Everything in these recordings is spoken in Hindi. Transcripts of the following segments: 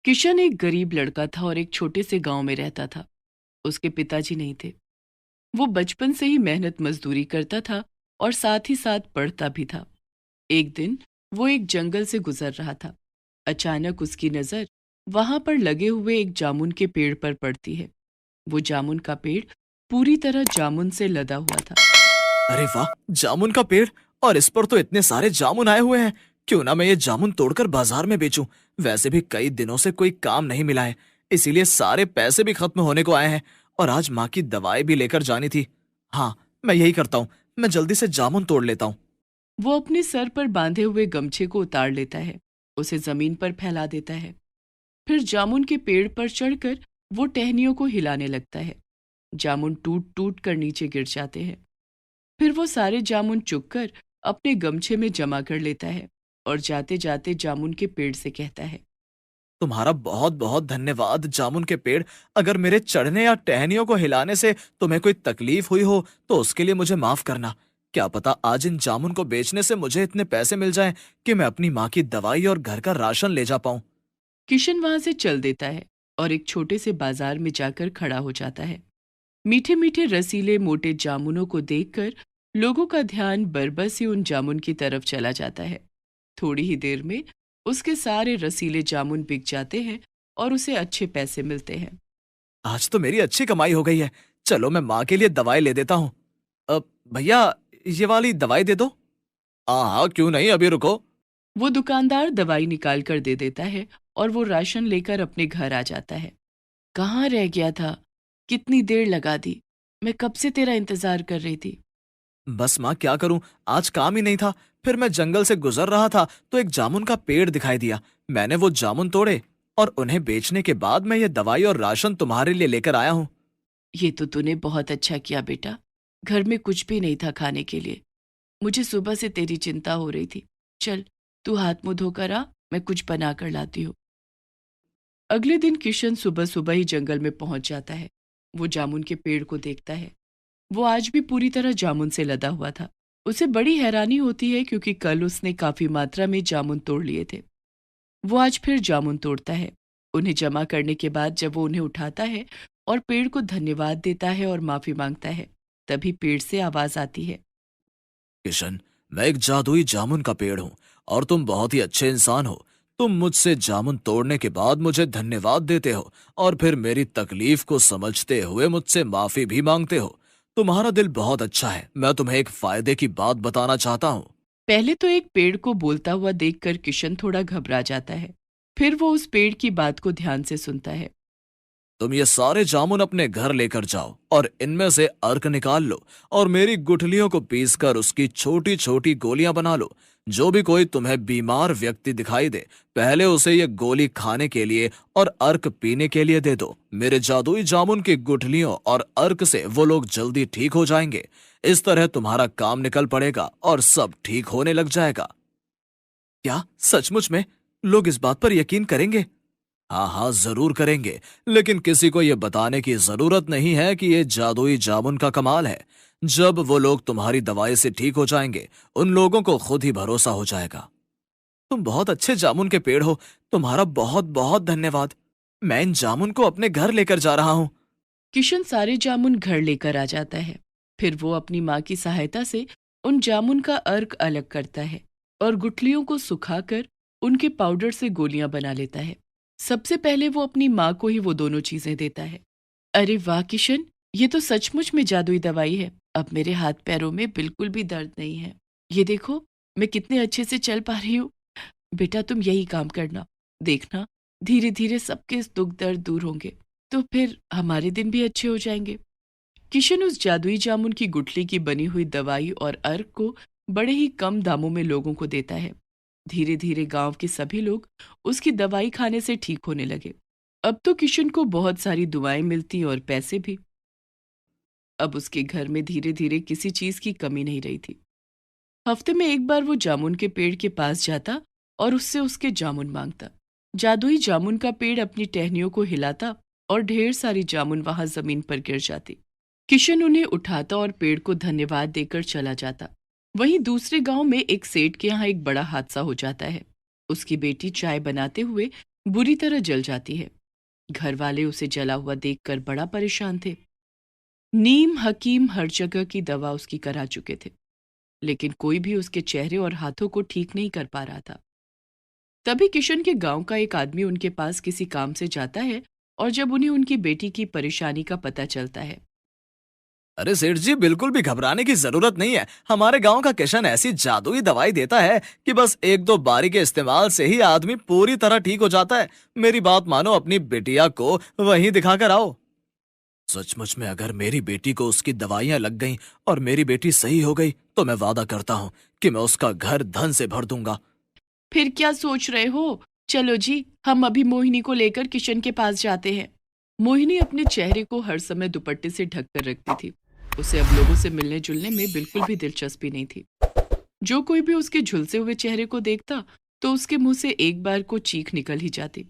किशन एक गरीब लड़का था और एक छोटे से गांव में रहता था। उसके पिताजी नहीं थे। वो बचपन से ही मेहनत मजदूरी करता था और साथ ही साथ पढ़ता भी था। एक दिन वो एक जंगल से गुजर रहा था। अचानक उसकी नज़र वहां पर लगे हुए एक जामुन के पेड़ पर पड़ती है। वो जामुन का पेड़ पूरी तरह जामुन से लदा हुआ था। अरे वाह, जामुन का पेड़। और इस पर तो इतने सारे जामुन आए हुए हैं। क्यों ना मैं ये जामुन तोड़कर बाजार में बेचूं। वैसे भी कई दिनों से कोई काम नहीं मिला है, इसीलिए सारे पैसे भी खत्म होने को आए हैं। और आज माँ की दवाई भी लेकर जानी थी। हाँ, मैं यही करता हूँ। मैं जल्दी से जामुन तोड़ लेता हूँ। वो अपने सर पर बांधे हुए गमछे को उतार लेता है, उसे जमीन पर फैला देता है। फिर जामुन के पेड़ पर चढ़कर वो टहनियों को हिलाने लगता है। जामुन टूट टूट कर नीचे गिर जाते हैं। फिर वो सारे जामुन चुगकर अपने गमछे में जमा कर लेता है और जाते जाते जामुन के पेड़ से कहता है। तुम्हारा बहुत बहुत धन्यवाद जामुन के पेड़। अगर मेरे चढ़ने या टहनियों को हिलाने से तुम्हें कोई तकलीफ हुई हो तो उसके लिए मुझे माफ करना। क्या पता आज इन जामुन को बेचने से मुझे इतने पैसे मिल जाएं कि मैं अपनी माँ की दवाई और घर का राशन ले जा पाऊं। किशन वहां से चल देता है और एक छोटे से बाजार में जाकर खड़ा हो जाता है। मीठे मीठे रसीले मोटे जामुनों को देखकर लोगों का ध्यान बरबस ही उन जामुन की तरफ चला जाता है। थोड़ी ही देर में उसके सारे रसीले जामुन बिक जाते हैं और उसे अच्छे पैसे मिलते हैं। आज तो मेरी अच्छी कमाई हो गई है। चलो मैं माँ के लिए दवाई ले देता हूँ। अब भैया, ये वाली दवाई दे दो। हाँ हाँ, क्यों नहीं, अभी रुको। वो दुकानदार दवाई निकाल कर दे देता है और वो राशन लेकर अपने घर आ जाता है। कहाँ रह गया था? कितनी देर लगा दी? मैं कब से तेरा इंतजार कर रही थी। बस माँ, क्या करूं, आज काम ही नहीं था। फिर मैं जंगल से गुजर रहा था तो एक जामुन का पेड़ दिखाई दिया। मैंने वो जामुन तोड़े और उन्हें बेचने के बाद मैं ये दवाई और राशन तुम्हारे लिए लेकर आया हूँ। ये तो तूने बहुत अच्छा किया बेटा। घर में कुछ भी नहीं था खाने के लिए। मुझे सुबह से तेरी चिंता हो रही थी। चल, तू हाथ मुंह धोकर आ, मैं कुछ बना कर लाती हूँ। अगले दिन किशन सुबह सुबह ही जंगल में पहुंच जाता है। वो जामुन के पेड़ को देखता है। वो आज भी पूरी तरह जामुन से लदा हुआ था। उसे बड़ी हैरानी होती है क्योंकि कल उसने काफी मात्रा में जामुन तोड़ लिए थे। वो आज फिर जामुन तोड़ता है। उन्हें जमा करने के बाद जब वो उन्हें उठाता है और पेड़ को धन्यवाद देता है और माफी मांगता है, तभी पेड़ से आवाज आती है। किशन, मैं एक जादुई जामुन का पेड़ हूँ और तुम बहुत ही अच्छे इंसान हो। तुम मुझसे जामुन तोड़ने के बाद मुझे धन्यवाद देते हो और फिर मेरी तकलीफ को समझते हुए मुझसे माफी भी मांगते हो। तुम्हारा दिल बहुत अच्छा है। मैं तुम्हें एक फायदे की बात बताना चाहता हूँ। पहले तो एक पेड़ को बोलता हुआ देखकर किशन थोड़ा घबरा जाता है। फिर वो उस पेड़ की बात को ध्यान से सुनता है। तुम ये सारे जामुन अपने घर लेकर जाओ और इनमें से अर्क निकाल लो और मेरी गुठलियों को पीसकर उसकी छोटी छोटी गोलियां बना लो। जो भी कोई तुम्हें बीमार व्यक्ति दिखाई दे, पहले उसे ये गोली खाने के लिए और अर्क पीने के लिए दे दो। मेरे जादुई जामुन की गुठलियों और अर्क से वो लोग जल्दी ठीक हो जाएंगे। इस तरह तुम्हारा काम निकल पड़ेगा और सब ठीक होने लग जाएगा। क्या सचमुच में लोग इस बात पर यकीन करेंगे? हाँ हाँ, जरूर करेंगे। लेकिन किसी को यह बताने की जरूरत नहीं है कि ये जादुई जामुन का कमाल है। जब वो लोग तुम्हारी दवाई से ठीक हो जाएंगे, उन लोगों को खुद ही भरोसा हो जाएगा। तुम बहुत अच्छे जामुन के पेड़ हो। तुम्हारा बहुत बहुत धन्यवाद। मैं इन जामुन को अपने घर लेकर जा रहा हूँ। किशन सारे जामुन घर लेकर आ जाता है। फिर वो अपनी माँ की सहायता से उन जामुन का अर्क अलग करता है और गुठलियों को सुखाकर उनके पाउडर से गोलियां बना लेता है। सबसे पहले वो अपनी माँ को ही वो दोनों चीजें देता है। अरे वाह किशन, ये तो सचमुच में जादुई दवाई है। अब मेरे हाथ पैरों में बिल्कुल भी दर्द नहीं है। ये देखो, मैं कितने अच्छे से चल पा रही हूँ। बेटा तुम यही काम करना। देखना, धीरे धीरे सबके दुख दर्द दूर होंगे, तो फिर हमारे दिन भी अच्छे हो जाएंगे। किशन उस जादुई जामुन की गुठली की बनी हुई दवाई और अर्क को बड़े ही कम दामों में लोगों को देता है। धीरे धीरे गांव के सभी लोग उसकी दवाई खाने से ठीक होने लगे। अब तो किशन को बहुत सारी दुआएं मिलती और पैसे भी। अब उसके घर में धीरे धीरे किसी चीज की कमी नहीं रही थी। हफ्ते में एक बार वो जामुन के पेड़ के पास जाता और उससे उसके जामुन मांगता। जादुई जामुन का पेड़ अपनी टहनियों को हिलाता और ढेर सारी जामुन वहां जमीन पर गिर जाती। किशन उन्हें उठाता और पेड़ को धन्यवाद देकर चला जाता। वहीं दूसरे गांव में एक सेठ के यहाँ एक बड़ा हादसा हो जाता है। उसकी बेटी चाय बनाते हुए बुरी तरह जल जाती है। घर वाले उसे जला हुआ देखकर बड़ा परेशान थे। नीम हकीम हर जगह की दवा उसकी करा चुके थे, लेकिन कोई भी उसके चेहरे और हाथों को ठीक नहीं कर पा रहा था। तभी किशन के गांव का एक आदमी उनके पास किसी काम से जाता है, और जब उन्हें उनकी बेटी की परेशानी का पता चलता है। अरे सेठ जी, बिल्कुल भी घबराने की जरूरत नहीं है। हमारे गांव का किशन ऐसी जादुई दवाई देता है कि बस एक दो बारी के इस्तेमाल से ही आदमी पूरी तरह ठीक हो जाता है। मेरी बात मानो, अपनी बिटिया को वहीं दिखाकर आओ। सचमुच में अगर मेरी बेटी को उसकी दवाइयां लग गईं और मेरी बेटी सही हो गई, तो मैं वादा करता हूँ कि मैं उसका घर धन से भर दूंगा। फिर क्या सोच रहे हो? चलो जी, हम अभी मोहिनी को लेकर किशन के पास जाते हैं। मोहिनी अपने चेहरे को हर समय दुपट्टे से ढक कर रखती थी। उसे अब लोगों से मिलने जुलने में बिल्कुल भी दिलचस्पी नहीं थी। जो कोई भी उसके झुलसे हुए चेहरे को देखता, तो उसके मुंह से एक बार को चीख निकल ही जाती।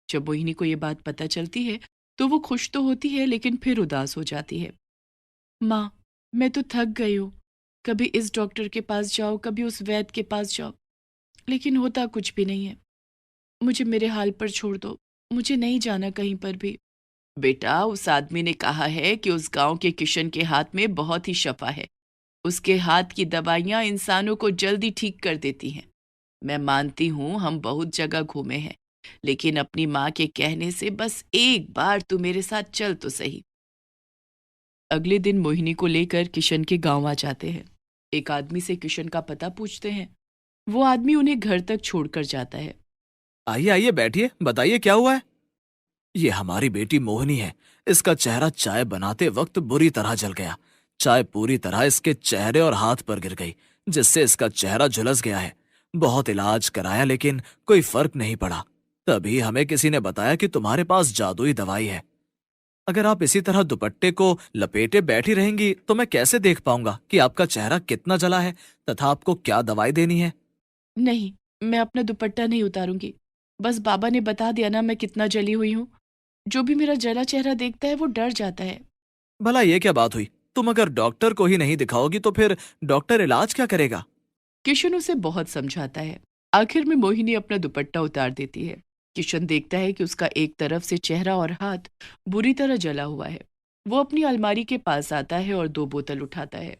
जब मोहिनी को ये बात पता चलती है, तो वो खुश तो होती है, लेकिन फिर उदास हो जाती है। माँ, मैं तो थक गई हूँ। कभी इस डॉक्टर के पास जाओ, कभी उस वैद्य के पास जाओ, लेकिन होता कुछ भी नहीं है। मुझे मेरे हाल पर छोड़ दो, मुझे नहीं जाना कहीं पर भी। बेटा, उस आदमी ने कहा है कि उस गांव के किशन के हाथ में बहुत ही शफा है। उसके हाथ की दवाइयां इंसानों को जल्दी ठीक कर देती हैं। मैं मानती हूँ हम बहुत जगह घूमे हैं, लेकिन अपनी माँ के कहने से बस एक बार तू मेरे साथ चल तो सही। अगले दिन मोहिनी को लेकर किशन के गांव आ जाते हैं। एक आदमी से किशन का पता पूछते हैं। वो आदमी उन्हें घर तक छोड़कर जाता है। आइए आइए, बैठिए, बताइए क्या हुआ है। ये हमारी बेटी मोहिनी है। इसका चेहरा चाय बनाते वक्त बुरी तरह जल गया। चाय पूरी तरह इसके चेहरे और हाथ पर गिर गई, जिससे इसका चेहरा झुलस गया है। बहुत इलाज कराया, लेकिन कोई फर्क नहीं पड़ा। तभी हमें किसी ने बताया कि तुम्हारे पास जादुई दवाई है। अगर आप इसी तरह दुपट्टे को लपेटे बैठी रहेंगी, तो मैं कैसे देख पाऊंगा कि आपका चेहरा कितना जला है तथा आपको क्या दवाई देनी है। नहीं, मैं अपना दुपट्टा नहीं उतारूंगी। बस बाबा ने बता दिया ना मैं कितना जली हुई हूँ। जो भी मेरा जला चेहरा देखता है वो डर जाता है। भला ये क्या बात हुई? तुम अगर डॉक्टर को ही नहीं दिखाओगी, तो फिर डॉक्टर इलाज क्या करेगा? किशन उसे बहुत समझाता है। आखिर में मोहिनी अपना दुपट्टा उतार देती है। किशन देखता है कि उसका एक तरफ से चेहरा और हाथ बुरी तरह जला हुआ है। वो अपनी अलमारी के पास आता है और 2 बोतल उठाता है।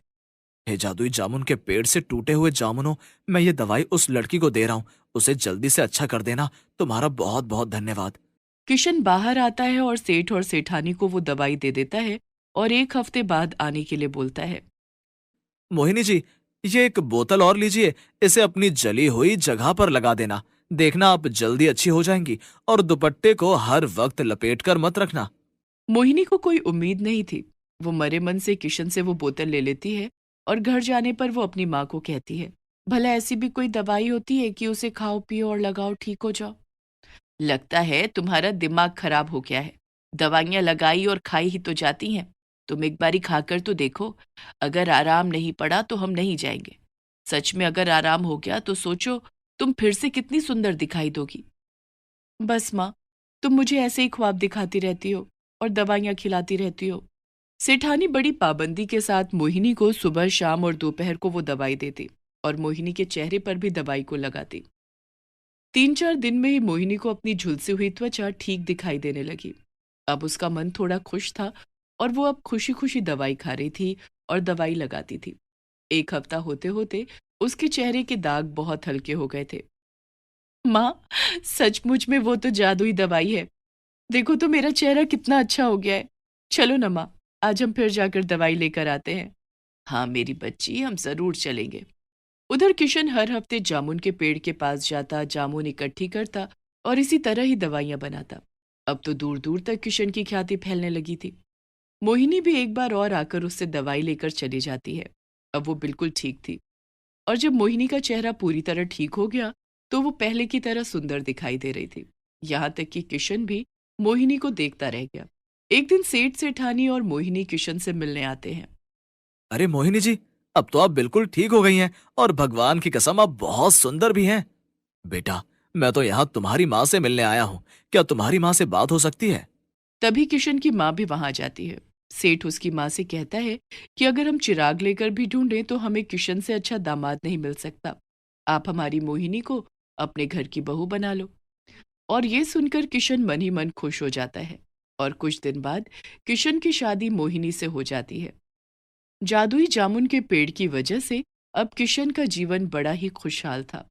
हे जादुई जामुन के पेड़ से टूटे हुए जामुनों, मैं ये दवाई उस लड़की को दे रहा हूँ। उसे जल्दी से अच्छा कर देना। तुम्हारा बहुत बहुत धन्यवाद। किशन बाहर आता है और सेठ और सेठानी को वो दवाई दे देता है, और 1 हफ्ते बाद आने के लिए बोलता है। मोहिनी जी, ये एक बोतल और लीजिए। इसे अपनी जली हुई जगह पर लगा देना। देखना आप जल्दी अच्छी हो जाएंगी। और दुपट्टे को हर वक्त लपेट कर मत रखना। मोहिनी को कोई उम्मीद नहीं थी। वो मरे मन से किशन से वो बोतल ले लेती है, और घर जाने पर वो अपनी माँ को कहती है, भला ऐसी भी कोई दवाई होती है कि उसे खाओ पियो और लगाओ ठीक हो जाओ? लगता है तुम्हारा दिमाग खराब हो गया है। दवाइयां लगाई और खाई ही तो जाती हैं। तुम एक बारी खाकर तो देखो। अगर आराम नहीं पड़ा तो हम नहीं जाएंगे। सच में अगर आराम हो गया तो सोचो, तुम फिर से कितनी सुंदर दिखाई दोगी। बस माँ, तुम मुझे ऐसे ही ख्वाब दिखाती रहती हो और दवाइयाँ खिलाती रहती हो। सेठानी बड़ी पाबंदी के साथ मोहिनी को सुबह शाम और दोपहर को वो दवाई देती, और मोहिनी के चेहरे पर भी दवाई को लगाती। 3-4 दिन में ही मोहिनी को अपनी झुलसी हुई त्वचा ठीक दिखाई देने लगी। अब उसका मन थोड़ा खुश था, और वो अब खुशी खुशी दवाई खा रही थी और दवाई लगाती थी। 1 हफ्ता होते होते उसके चेहरे के दाग बहुत हल्के हो गए थे। माँ, सचमुच में वो तो जादुई दवाई है। देखो तो मेरा चेहरा कितना अच्छा हो गया है। चलो ना माँ, आज हम फिर जाकर दवाई लेकर आते हैं। हाँ मेरी बच्ची, हम जरूर चलेंगे। उधर किशन हर हफ्ते जामुन के पेड़ के पास जाता, जामुन इकट्ठी करता और इसी तरह ही दवाइयां बनाता। अब तो दूर दूर तक किशन की ख्याति फैलने लगी थी। मोहिनी भी एक बार और आकर उससे दवाई लेकर चली जाती है। अब वो बिल्कुल ठीक थी, और जब मोहिनी का चेहरा पूरी तरह ठीक हो गया, तो वो पहले की तरह सुंदर दिखाई दे रही थी। यहाँ तक कि किशन भी मोहिनी को देखता रह गया। एक दिन सेठ सेठानी और मोहिनी किशन से मिलने आते हैं। अरे मोहिनी जी, अब तो आप बिल्कुल ठीक हो गई हैं, और भगवान की कसम आप बहुत सुंदर भी हैं। बेटा, मैं तो यहाँ तुम्हारी माँ से मिलने आया हूँ। क्या तुम्हारी माँ से बात हो सकती है? तभी किशन की माँ भी वहां जाती है। सेठ उसकी माँ से कहता है कि अगर हम चिराग लेकर भी ढूंढें तो हमें किशन से अच्छा दामाद नहीं मिल सकता। आप हमारी मोहिनी को अपने घर की बहू बना लो। और ये सुनकर किशन मन ही मन खुश हो जाता है और कुछ दिन बाद किशन की शादी मोहिनी से हो जाती है। जादुई जामुन के पेड़ की वजह से अब किशन का जीवन बड़ा ही खुशहाल था।